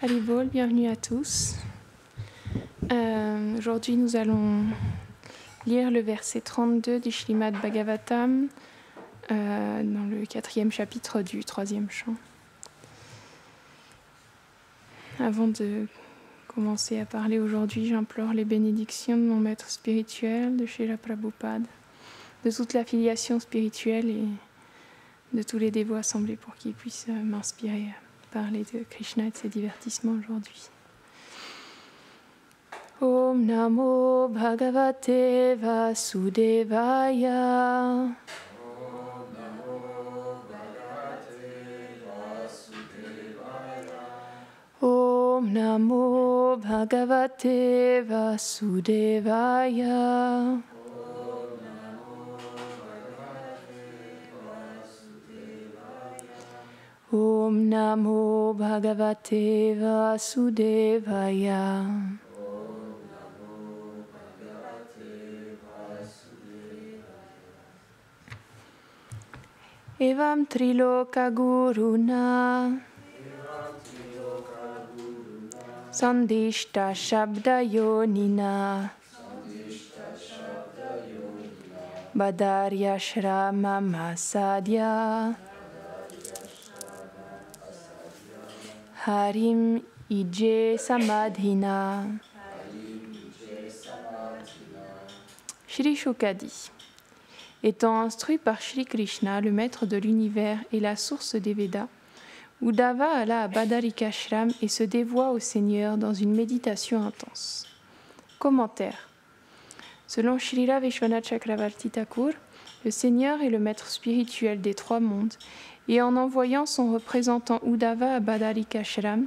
Haribol, bienvenue à tous. Aujourd'hui, nous allons lire le verset 32 du Śrīmad Bhagavatam dans le 4e chapitre du 3e chant. Avant de commencer à parler aujourd'hui, j'implore les bénédictions de mon maître spirituel, de Srila Prabhupada, de toute la filiation spirituelle et de tous les dévots assemblés pour qu'ils puissent m'inspirer à parler de Krishna et de ses divertissements aujourd'hui. Om Namo Bhagavate Vasudevaya. Om Namo Bhagavate Vasudevaya. Om Namo Bhagavate Vasudevaya. Om Namo Bhagavate Vasudevaya. Evam Triloka Guruna Sandishta Shabda Yonina Badarya Shrama Masadya Harim Ije Samadhina. Shri Shuka dit: étant instruit par Shri Krishna, le maître de l'univers et la source des Védas, Uddhava alla à Badarikashram et se dévoua au Seigneur dans une méditation intense. Commentaire. Selon Shrila Vishwanath Chakravarti Thakur, le Seigneur est le maître spirituel des trois mondes, et en envoyant son représentant Uddhava à Badarikashram,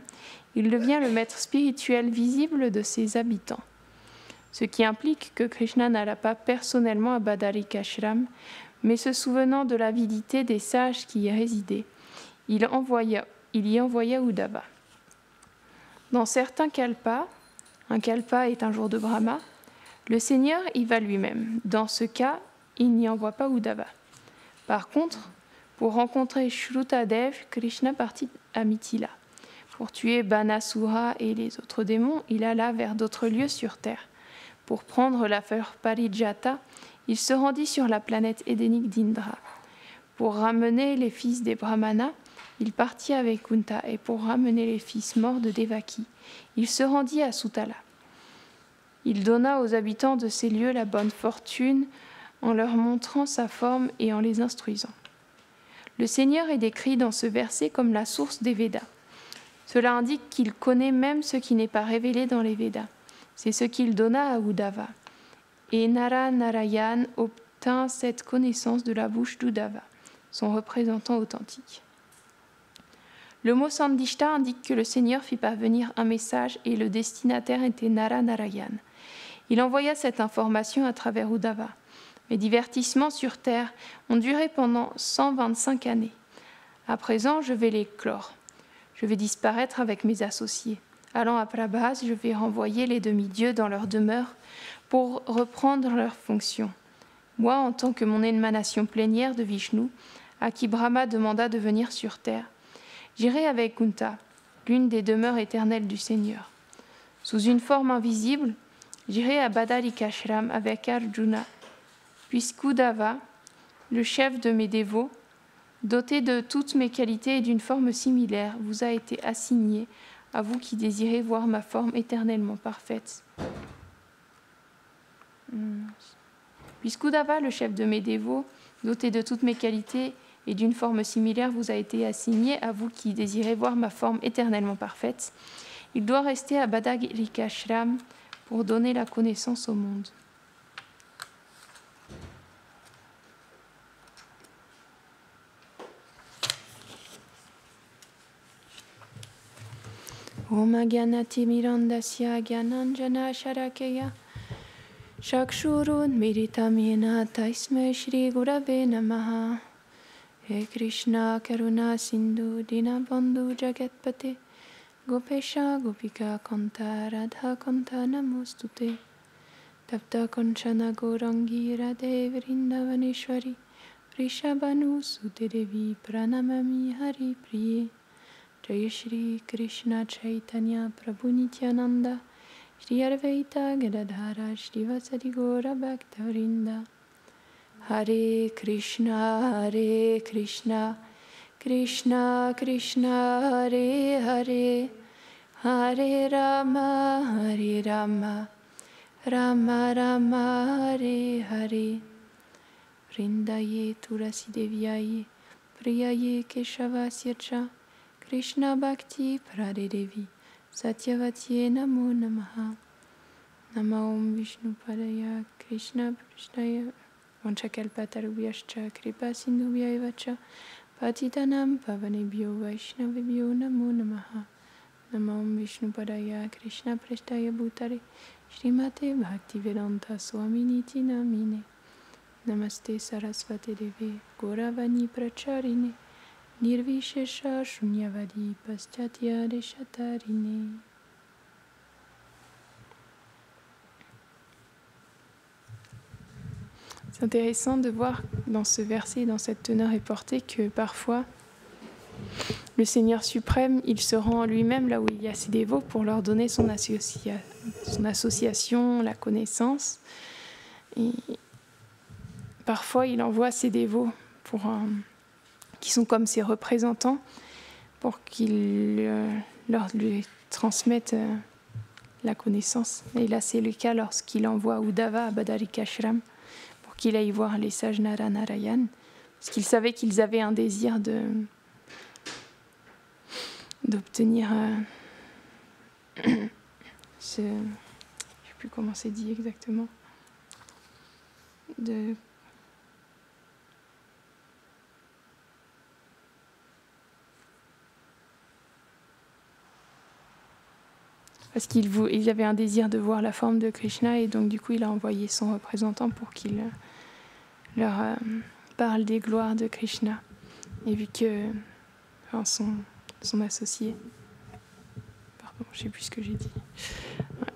il devient le maître spirituel visible de ses habitants. Ce qui implique que Krishna n'alla pas personnellement à Badarikashram, mais se souvenant de l'avidité des sages qui y résidaient, il y envoya Uddhava. Dans certains kalpas, un kalpa est un jour de Brahma, le Seigneur y va lui-même. Dans ce cas, il n'y envoie pas Uddhava. Par contre, pour rencontrer Shrutadev, Krishna partit à Mithila. Pour tuer Banasura et les autres démons, il alla vers d'autres lieux sur terre. Pour prendre la fleur Parijata, il se rendit sur la planète édénique d'Indra. Pour ramener les fils des Brahmanas, il partit avec Kunta, et pour ramener les fils morts de Devaki, il se rendit à Sutala. Il donna aux habitants de ces lieux la bonne fortune en leur montrant sa forme et en les instruisant. Le Seigneur est décrit dans ce verset comme la source des Védas. Cela indique qu'il connaît même ce qui n'est pas révélé dans les Védas. C'est ce qu'il donna à Uddhava. Et Narayan obtint cette connaissance de la bouche d'Uddhava, son représentant authentique. Le mot Sandishta indique que le Seigneur fit parvenir un message et le destinataire était Narayan. Il envoya cette information à travers Uddhava. Mes divertissements sur terre ont duré pendant 125 années. À présent, je vais les clore. Je vais disparaître avec mes associés. Allant à Prabhas, je vais renvoyer les demi-dieux dans leur demeure pour reprendre leurs fonctions. Moi, en tant que mon émanation plénière de Vishnu, à qui Brahma demanda de venir sur terre, j'irai avec Kunta, l'une des demeures éternelles du Seigneur. Sous une forme invisible, j'irai à Badarikashram avec Arjuna, puisqu'Uddhava, le chef de mes dévots, doté de toutes mes qualités et d'une forme similaire, vous a été assigné, à vous qui désirez voir ma forme éternellement parfaite. Puisqu'Uddhava, le chef de mes dévots, doté de toutes mes qualités et d'une forme similaire, vous a été assigné, à vous qui désirez voir ma forme éternellement parfaite, il doit rester à Badarikashram pour donner la connaissance au monde. Om Agyanati Mirandasya Gyananjana Sharakeya Shakshurun Miritam Yena Taisme Shri Gurave Namaha. He Krishna Karuna Sindhu Dinabandhu Jagatpate Gopesha Gopika Kanta Radha Kanta Namostute Tapta Konchana Gourangi Radhe Vrindavaneshwari Prishabhanu Sute Devi Pranamami Hari Priye Jaya Shri Krishna Chaitanya Prabhu Nityananda Shri Advaita Gadadhara Shri Vasadi Gora Bhaktavinda Hare Krishna Krishna Krishna Hare Hare Hare Rama Rama Rama Hare Hare Vrindaye Tulasi Deviaye Priyaye Keshavasyacha Krishna Bhakti Pradedevi Satyavatiye Namo Namaha Nama Om Vishnu Padaya Krishna Prishnaya Vanchakalpatarubhyascha Kripa Sindhubhya Evacha Patitanam Pavanebhyo Vaishnavebhyo Namo Namaha Nama Om Vishnu Padaya Krishna Prishnaya Bhutare Srimate Bhaktivedanta Swaminiti Namine Namaste Sarasvate Deve Gauravani Pracharine Nirvishesha Shunyavadi Paschatya Deshatarine. C'est intéressant de voir dans ce verset, dans cette teneur et portée, que parfois le Seigneur suprême, il se rend lui-même là où il y a ses dévots pour leur donner son association, la connaissance. Et parfois, il envoie ses dévots qui sont comme ses représentants pour qu'ils leur lui transmettent la connaissance. Et là, c'est le cas lorsqu'il envoie Uddhava à Badarikashram pour qu'il aille voir les sages Nara-Narayan, parce qu'il savait qu'ils avaient un désir d'obtenir je ne sais plus comment c'est dit exactement, parce qu'il avait un désir de voir la forme de Krishna, et donc du coup il a envoyé son représentant pour qu'il leur parle des gloires de Krishna. Et vu que son associé, pardon, je ne sais plus ce que j'ai dit, ouais.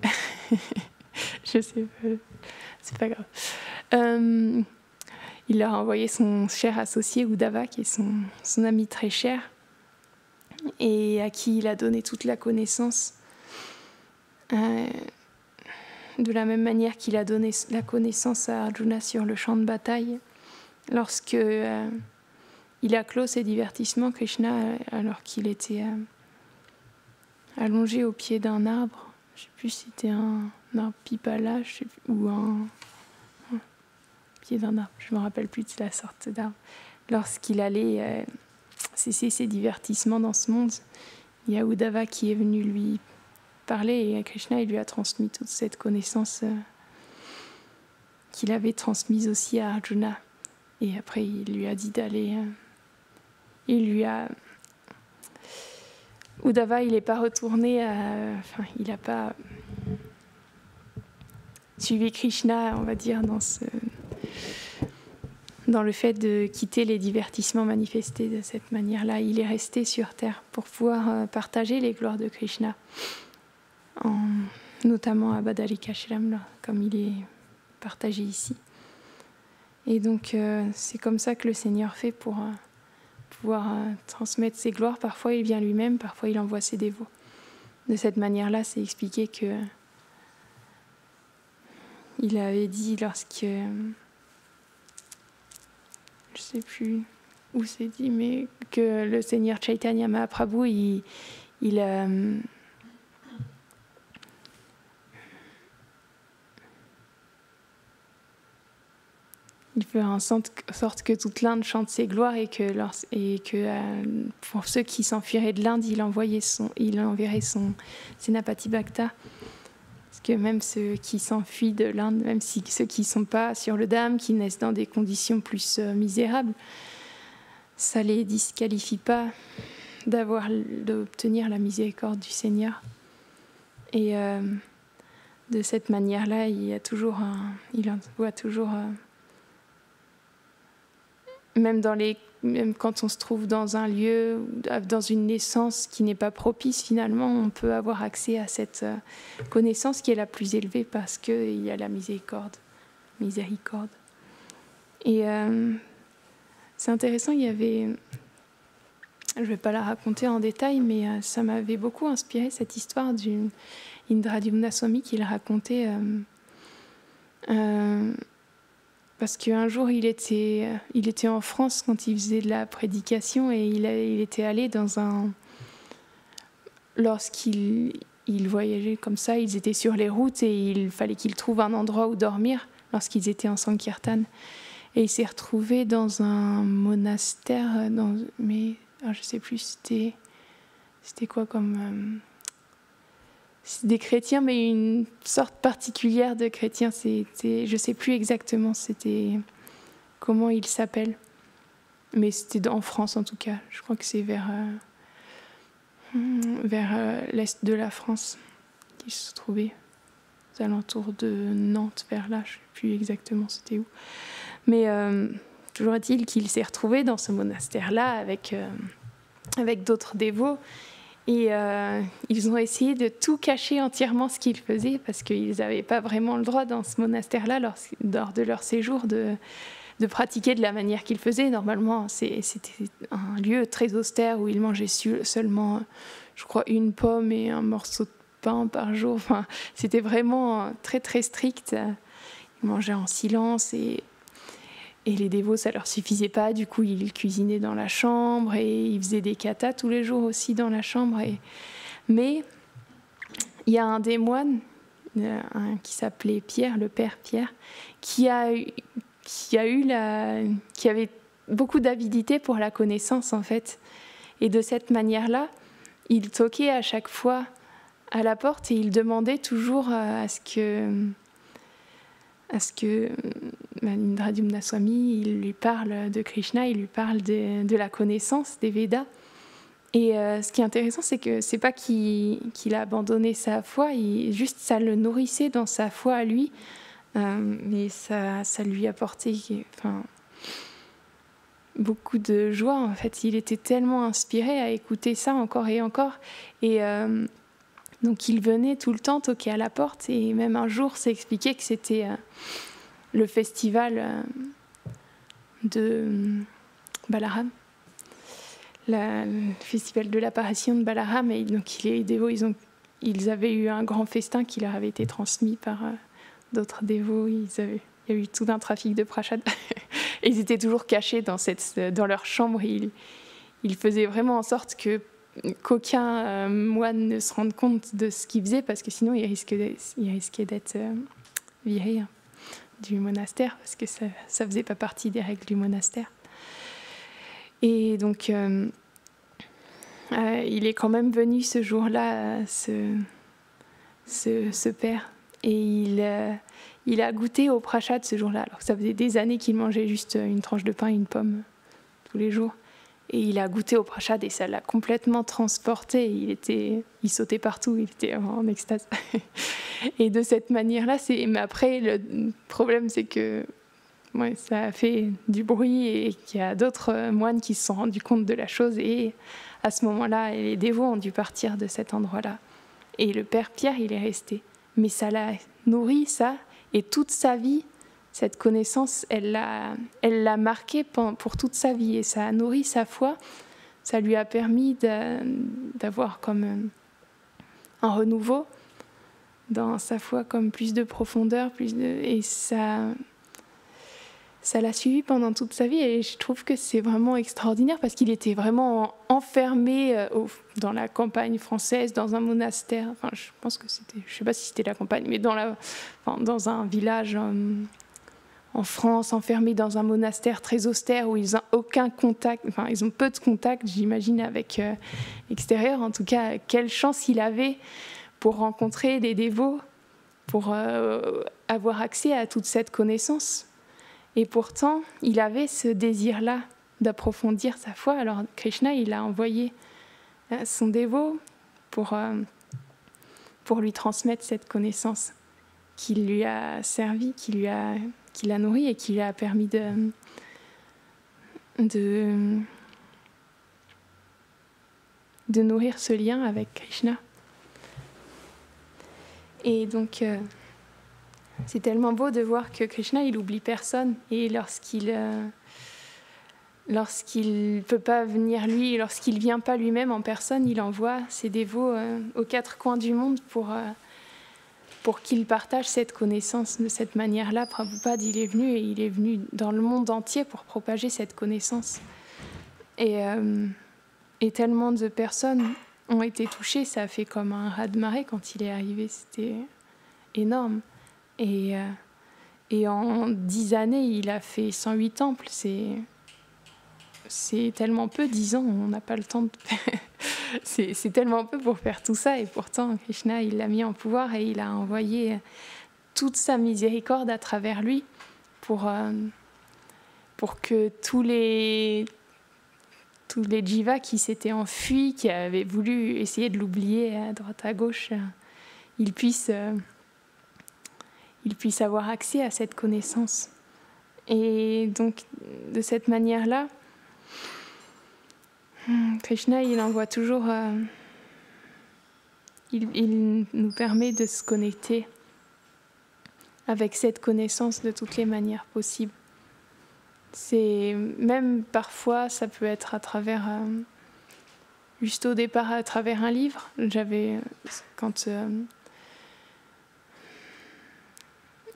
Je sais pas, c'est pas grave. Il leur a envoyé son cher associé Uddhava, qui est son ami très cher, et à qui il a donné toute la connaissance. De la même manière qu'il a donné la connaissance à Arjuna sur le champ de bataille, lorsque il a clos ses divertissements, Krishna, alors qu'il était allongé au pied d'un arbre, je ne sais plus si c'était un arbre pipala ou un pied d'un arbre, je ne me rappelle plus de la sorte d'arbre. Lorsqu'il allait cesser ses divertissements dans ce monde, il y a Uddhava qui est venu lui parler, et Krishna il lui a transmis toute cette connaissance qu'il avait transmise aussi à Arjuna. Et après il lui a dit d'aller... Uddhava il n'est pas retourné il n'a pas suivi Krishna, on va dire, dans le fait de quitter les divertissements manifestés de cette manière-là. Il est resté sur terre pour pouvoir partager les gloires de Krishna, notamment à Badarikashram, comme il est partagé ici. Et donc c'est comme ça que le Seigneur fait pour pouvoir transmettre ses gloires. Parfois il vient lui-même, parfois il envoie ses dévots. De cette manière-là, c'est expliqué que il avait dit lorsque... je ne sais plus où c'est dit, mais que le Seigneur Chaitanya Mahaprabhu, il fait en sorte que toute l'Inde chante ses gloires, et que pour ceux qui s'enfuiraient de l'Inde, il enverrait son Senapati Bhakta. Parce que même ceux qui s'enfuient de l'Inde, même si ceux qui ne sont pas sur le Dham, qui naissent dans des conditions plus misérables, ça ne les disqualifie pas d'obtenir la miséricorde du Seigneur. Et de cette manière-là, il envoie toujours... Même quand on se trouve dans un lieu, dans une naissance qui n'est pas propice, finalement, on peut avoir accès à cette connaissance qui est la plus élevée, parce qu'il y a la miséricorde. Et c'est intéressant, il y avait je ne vais pas la raconter en détail, mais ça m'avait beaucoup inspiré, cette histoire d'Indradyumna Swami qu'il racontait. Parce qu'un jour, il était en France quand il faisait de la prédication et il était allé dans un... Lorsqu'il voyageait comme ça, ils étaient sur les routes et il fallait qu'ils trouvent un endroit où dormir lorsqu'ils étaient en Sankirtan. Et il s'est retrouvé dans un monastère, mais je ne sais plus, c'était quoi comme... c'est des chrétiens, mais une sorte particulière de chrétiens. Je ne sais plus exactement comment ils s'appellent. Mais c'était en France en tout cas. Je crois que c'est vers l'est de la France qu'ils se trouvaient. Aux alentours de Nantes, vers là. Je ne sais plus exactement c'était où. Mais toujours est-il qu'il s'est retrouvé dans ce monastère-là avec d'autres dévots. Et ils ont essayé de tout cacher entièrement ce qu'ils faisaient parce qu'ils n'avaient pas vraiment le droit dans ce monastère-là, lors de leur séjour, de pratiquer de la manière qu'ils faisaient. Normalement, c'était un lieu très austère où ils mangeaient seulement, je crois, une pomme et un morceau de pain par jour. Enfin, c'était vraiment très, très strict. Ils mangeaient en silence et les dévots, ça ne leur suffisait pas. Du coup, ils cuisinaient dans la chambre et ils faisaient des katas tous les jours aussi dans la chambre. Mais il y a un des moines qui s'appelait Pierre, le père Pierre, qui avait beaucoup d'avidité pour la connaissance, en fait. Et de cette manière-là, il toquait à chaque fois à la porte et il demandait toujours à ce que Indradyumna Swami, il lui parle de Krishna, il lui parle de la connaissance des Védas. Et ce qui est intéressant, c'est que c'est pas qu'il a abandonné sa foi, juste ça le nourrissait dans sa foi à lui, mais ça lui apportait beaucoup de joie. En fait, il était tellement inspiré à écouter ça encore et encore. Et donc il venait tout le temps toquer à la porte et même un jour c'est expliqué que c'était le festival de Balaram, le festival de l'apparition de Balaram, et donc les dévots ils avaient eu un grand festin qui leur avait été transmis par d'autres dévots. Il y a eu tout un trafic de prachad et ils étaient toujours cachés dans leur chambre. Ils faisaient vraiment en sorte qu'aucun moine ne se rende compte de ce qu'il faisait, parce que sinon il risquait d'être viré du monastère, parce que ça ne faisait pas partie des règles du monastère. Et donc il est quand même venu ce jour-là, ce père, et il a goûté au prachad ce jour-là, alors que ça faisait des années qu'il mangeait juste une tranche de pain et une pomme tous les jours. Et il a goûté au prachad et ça l'a complètement transporté. Il sautait partout, il était en extase. Et de cette manière-là, mais après, le problème, c'est que ça a fait du bruit et qu'il y a d'autres moines qui se sont rendus compte de la chose. Et à ce moment-là, les dévots ont dû partir de cet endroit-là. Et le père Pierre, il est resté. Mais ça l'a nourri, ça, et toute sa vie. Cette connaissance, elle l'a marqué pour toute sa vie et ça a nourri sa foi. Ça lui a permis d'avoir comme un renouveau dans sa foi, comme plus de profondeur, et ça l'a suivi pendant toute sa vie. Et je trouve que c'est vraiment extraordinaire parce qu'il était vraiment enfermé dans la campagne française, dans un monastère. Enfin, je pense que je ne sais pas si c'était la campagne, mais dans un village en France, enfermés dans un monastère très austère où ils n'ont aucun contact, ils ont peu de contact, j'imagine, avec l'extérieur. En tout cas, quelle chance il avait pour rencontrer des dévots, pour avoir accès à toute cette connaissance. Et pourtant, il avait ce désir-là d'approfondir sa foi. Alors Krishna, il a envoyé son dévot pour lui transmettre cette connaissance qui lui a servi, qui l'a nourri et qui lui a permis de nourrir ce lien avec Krishna. Et donc, c'est tellement beau de voir que Krishna, il oublie personne. Et lorsqu'il lorsqu'il ne peut pas venir lui, lorsqu'il ne vient pas lui-même en personne, il envoie ses dévots aux 4 coins du monde pour qu'ils partagent cette connaissance de cette manière-là. Prabhupada, il est venu dans le monde entier pour propager cette connaissance. Et tellement de personnes ont été touchées, ça a fait comme un raz-de-marée quand il est arrivé, c'était énorme. Et en 10 années, il a fait 108 temples, c'est tellement peu, 10 ans, on n'a pas le temps de... c'est tellement peu pour faire tout ça, et pourtant Krishna, il l'a mis en pouvoir et il a envoyé toute sa miséricorde à travers lui pour que tous les jivas qui s'étaient enfuis, qui avaient voulu essayer de l'oublier à droite à gauche, ils puissent avoir accès à cette connaissance. Et donc, de cette manière-là, Krishna, il envoie toujours... il nous permet de se connecter avec cette connaissance de toutes les manières possibles. Même parfois, ça peut être à travers... juste au départ, à travers un livre. Quand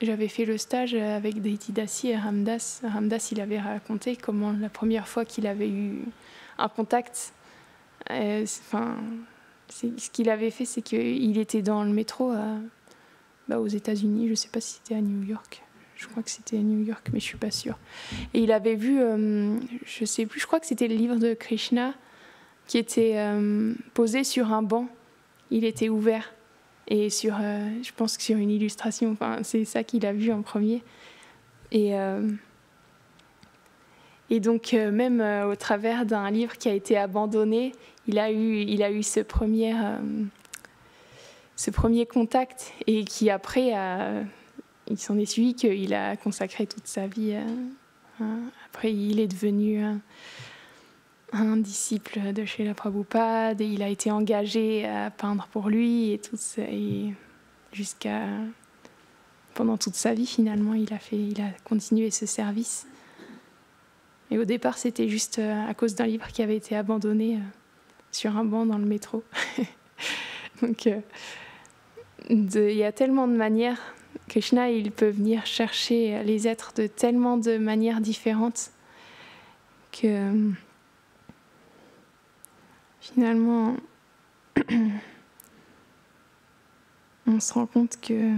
j'avais fait le stage avec Dasi et Ramdas, il avait raconté comment la première fois qu'il avait eu un contact, ce qu'il avait fait, c'est qu'il était dans le métro aux États-Unis, je ne sais pas si c'était à New York, je crois que c'était à New York, mais je ne suis pas sûre. Et il avait vu, je ne sais plus, je crois que c'était le livre de Krishna qui était posé sur un banc, il était ouvert, et je pense que sur une illustration, c'est ça qu'il a vu en premier. Et donc, même au travers d'un livre qui a été abandonné, il a eu ce premier contact, et qui après, il s'en est suivi qu'il a consacré toute sa vie. Après, il est devenu un disciple de Srila Prabhupada, et il a été engagé à peindre pour lui, et pendant toute sa vie, finalement, il a continué ce service. Et au départ, c'était juste à cause d'un livre qui avait été abandonné sur un banc dans le métro. Donc, il y a tellement de manières. Krishna, il peut venir chercher les êtres de tellement de manières différentes que finalement, on se rend compte que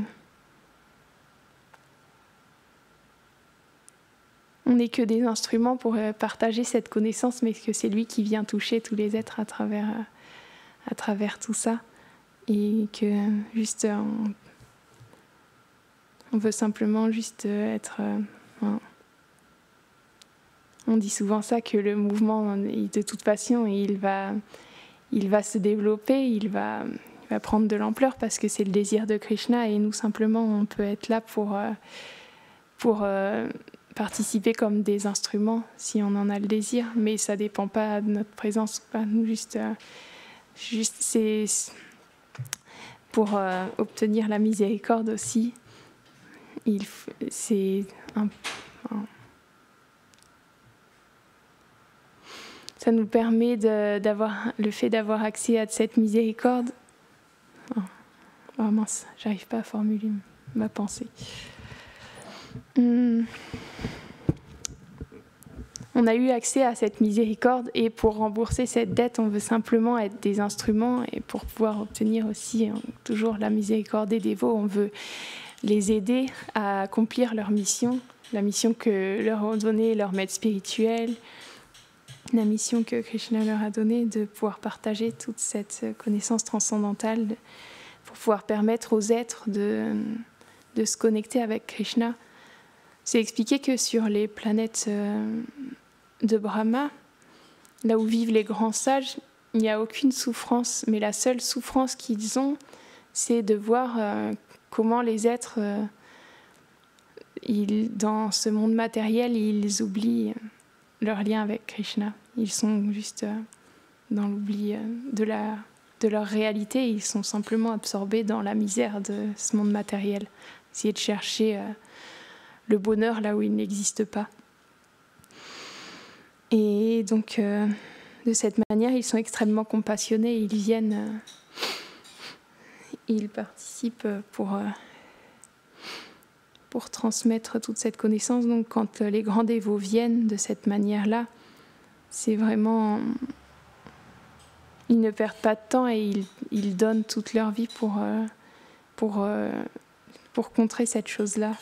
on n'est que des instruments pour partager cette connaissance, mais que c'est lui qui vient toucher tous les êtres à travers tout ça. Et que juste, on veut simplement juste être... on dit souvent ça, que le mouvement, de toute façon, il va se développer, il va prendre de l'ampleur, parce que c'est le désir de Krishna, et nous, simplement, on peut être là pour participer comme des instruments si on en a le désir, mais ça ne dépend pas de notre présence ou pas. Nous, juste c'est pour obtenir la miséricorde aussi. Ça nous permet le fait d'avoir accès à cette miséricorde. Oh mince, j'arrive pas à formuler ma pensée. On a eu accès à cette miséricorde, et pour rembourser cette dette, on veut simplement être des instruments, et pour pouvoir obtenir aussi toujours la miséricorde des dévots, on veut les aider à accomplir leur mission, la mission que leur ont donnée leur maître spirituel, la mission que Krishna leur a donnée, de pouvoir partager toute cette connaissance transcendantale, pour pouvoir permettre aux êtres de se connecter avec Krishna. C'est expliqué que sur les planètes de Brahma, là où vivent les grands sages, il n'y a aucune souffrance, mais la seule souffrance qu'ils ont, c'est de voir comment les êtres, dans ce monde matériel, ils oublient leur lien avec Krishna. Ils sont juste dans l'oubli de leur réalité, ils sont simplement absorbés dans la misère de ce monde matériel. Essayer de chercher le bonheur là où il n'existe pas. Et donc, de cette manière, ils sont extrêmement compassionnés. Ils viennent, ils participent pour transmettre toute cette connaissance. Donc, quand les grands dévots viennent de cette manière-là, c'est vraiment... Ils ne perdent pas de temps et ils donnent toute leur vie pour contrer cette chose-là,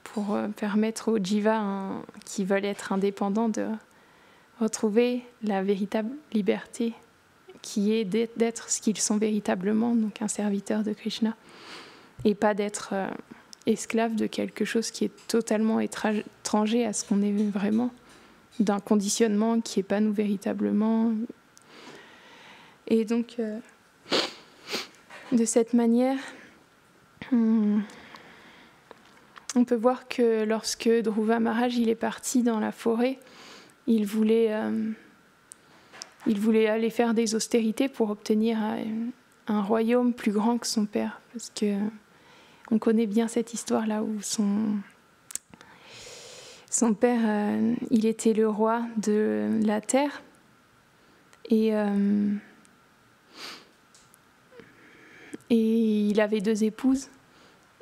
pour permettre aux jivas qui veulent être indépendants de retrouver la véritable liberté qui est d'être ce qu'ils sont véritablement, donc un serviteur de Krishna, et pas d'être esclave de quelque chose qui est totalement étranger à ce qu'on est vraiment, d'un conditionnement qui n'est pas nous véritablement. Et donc, de cette manière, on peut voir que lorsque Dhruva Maharaj il est parti dans la forêt, il voulait aller faire des austérités pour obtenir un royaume plus grand que son père, parce que on connaît bien cette histoire-là où son père, il était le roi de la terre et il avait 2 épouses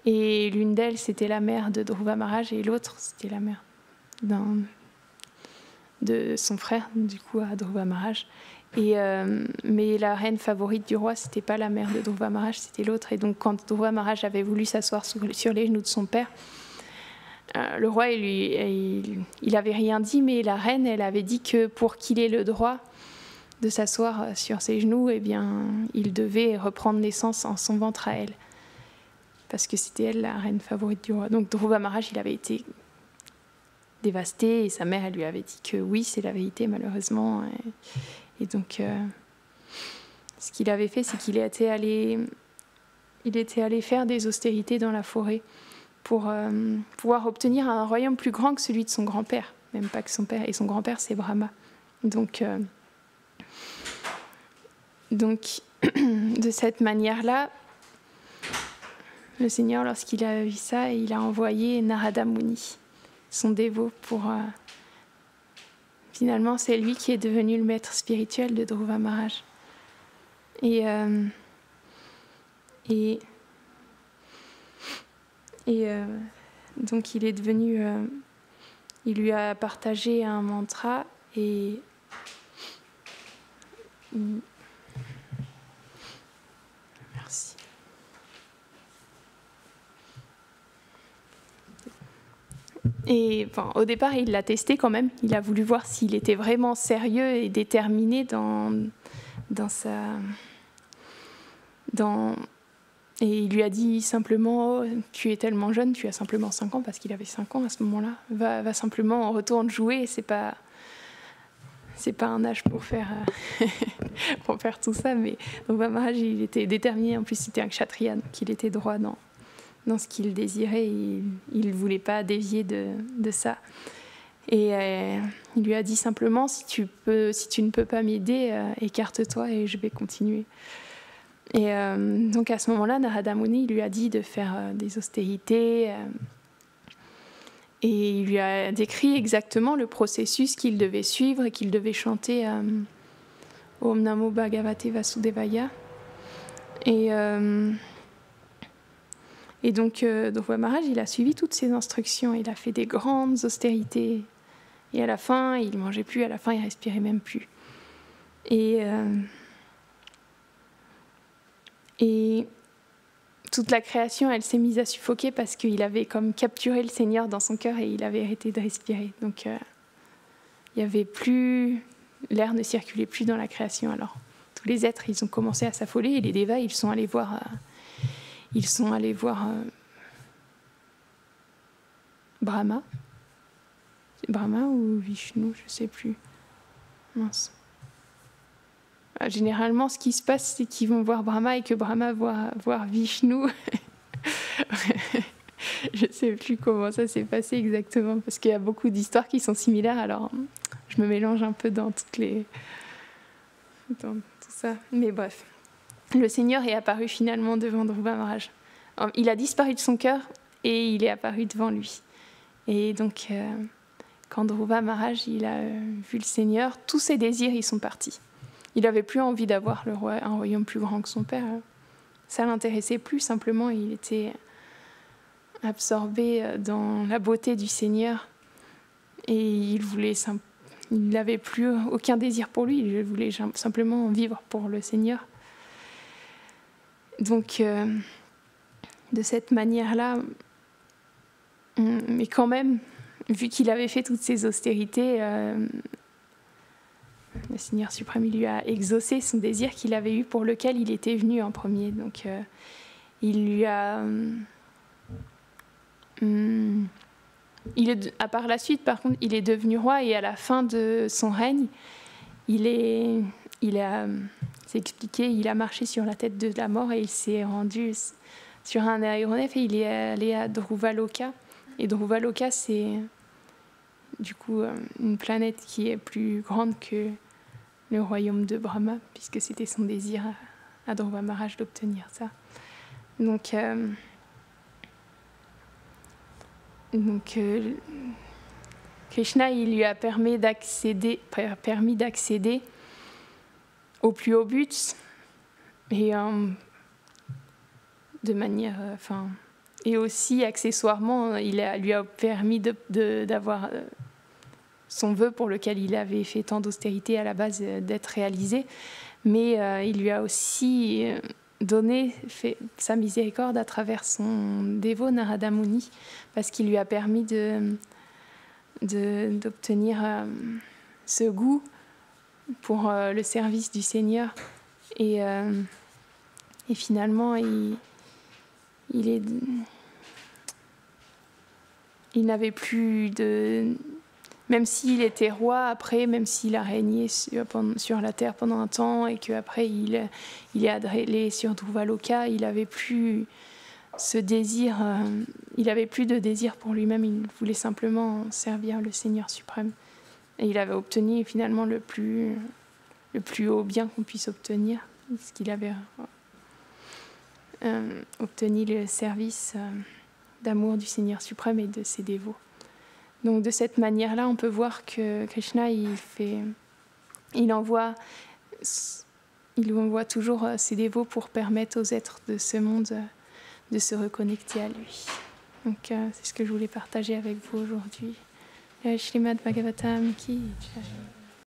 et l'une d'elles c'était la mère de Dhruva Maharaj et l'autre c'était la mère de son frère, du coup à Dhruva Maharaj. Mais la reine favorite du roi, c'était pas la mère de Dhruva Maharaj, c'était l'autre. Et donc quand Dhruva Maharaj avait voulu s'asseoir sur les genoux de son père, le roi, il avait rien dit, mais la reine, elle avait dit que pour qu'il ait le droit de s'asseoir sur ses genoux, eh bien, il devait reprendre naissance en son ventre à elle, parce que c'était elle la reine favorite du roi. Donc Dhruva Maharaj, il avait été dévasté et sa mère, elle lui avait dit que oui, c'est la vérité, malheureusement. Et donc, ce qu'il avait fait, c'est qu'il était allé faire des austérités dans la forêt pour pouvoir obtenir un royaume plus grand que celui de son grand-père, même pas que son père. Et son grand-père, c'est Brahma. Donc, de cette manière-là, le Seigneur, lorsqu'il a vu ça, il a envoyé Narada Muni, son dévot, pour... Finalement, c'est lui qui est devenu le maître spirituel de Dhruva Maharaj. Et donc il est devenu... il lui a partagé un mantra et... Merci. Et bon, au départ, il l'a testé quand même. Il a voulu voir s'il était vraiment sérieux et déterminé Et il lui a dit simplement, oh, tu es tellement jeune, tu as simplement 5 ans, parce qu'il avait 5 ans à ce moment-là. Va simplement, retourne jouer, c'est pas un âge pour faire, pour faire tout ça. Mais donc Maharaj, il était déterminé. En plus, c'était un kshatriya, donc il était droit dans ce qu'il désirait. Il ne voulait pas dévier de ça. Et il lui a dit simplement, si tu ne peux pas m'aider, écarte-toi et je vais continuer. Et donc à ce moment-là, Narada Muni lui a dit de faire des austérités. Et il lui a décrit exactement le processus qu'il devait suivre et qu'il devait chanter Om Namo Bhagavate Vasudevaya. Et donc, Dhruva Maharaj, il a suivi toutes ces instructions. Il a fait des grandes austérités. Et à la fin, il ne mangeait plus. À la fin, il ne respirait même plus. Et toute la création, elle s'est mise à suffoquer parce qu'il avait comme capturé le Seigneur dans son cœur et il avait arrêté de respirer. Donc, il y avait plus... L'air ne circulait plus dans la création. Alors, tous les êtres, ils ont commencé à s'affoler et les dévas, ils sont allés voir... Brahma. C'est Brahma ou Vishnu, je ne sais plus. Mince. Généralement, ce qui se passe, c'est qu'ils vont voir Brahma et que Brahma va voir Vishnu. Je ne sais plus comment ça s'est passé exactement, parce qu'il y a beaucoup d'histoires qui sont similaires, alors je me mélange un peu dans tout ça. Mais bref, le Seigneur est apparu finalement devant Dhruva Maharaj. Il a disparu de son cœur et il est apparu devant lui. Et donc, quand Dhruva Maharaj il a vu le Seigneur, tous ses désirs ils sont partis. Il n'avait plus envie d'avoir un royaume plus grand que son père. Ça l'intéressait plus, simplement il était absorbé dans la beauté du Seigneur et il n'avait plus aucun désir pour lui, il voulait simplement vivre pour le Seigneur. Donc de cette manière-là, mais quand même, vu qu'il avait fait toutes ces austérités, le Seigneur suprême il lui a exaucé son désir qu'il avait eu, pour lequel il était venu en premier. Donc il lui a... par la suite, par contre, il est devenu roi, et à la fin de son règne, c'est expliqué, il a marché sur la tête de la mort et il s'est rendu sur un aéronef et il est allé à Dhruvaloka. Et Dhruvaloka, c'est du coup une planète qui est plus grande que le royaume de Brahma, puisque c'était son désir à Dhruva Maharaj d'obtenir ça. Donc Krishna, il lui a permis d'accéder au plus haut but, et de manière, et aussi accessoirement, lui a permis d'avoir son vœu pour lequel il avait fait tant d'austérité à la base d'être réalisé, mais il lui a aussi fait sa miséricorde à travers son dévot Narada Muni, parce qu'il lui a permis d'obtenir ce goût pour le service du Seigneur, et finalement il n'avait plus de... Même s'il était roi après, même s'il a régné sur la terre pendant un temps, et qu'après il est allé sur Dhruvaloka, il n'avait plus ce désir, il n'avait plus de désir pour lui-même, il voulait simplement servir le Seigneur suprême. Et il avait obtenu finalement le plus haut bien qu'on puisse obtenir, parce qu'il avait obtenu le service d'amour du Seigneur suprême et de ses dévots. Donc de cette manière-là, on peut voir que Krishna, il envoie toujours ses dévots pour permettre aux êtres de ce monde de se reconnecter à lui. Donc c'est ce que je voulais partager avec vous aujourd'hui. Shrimad Bhagavatam ki jai.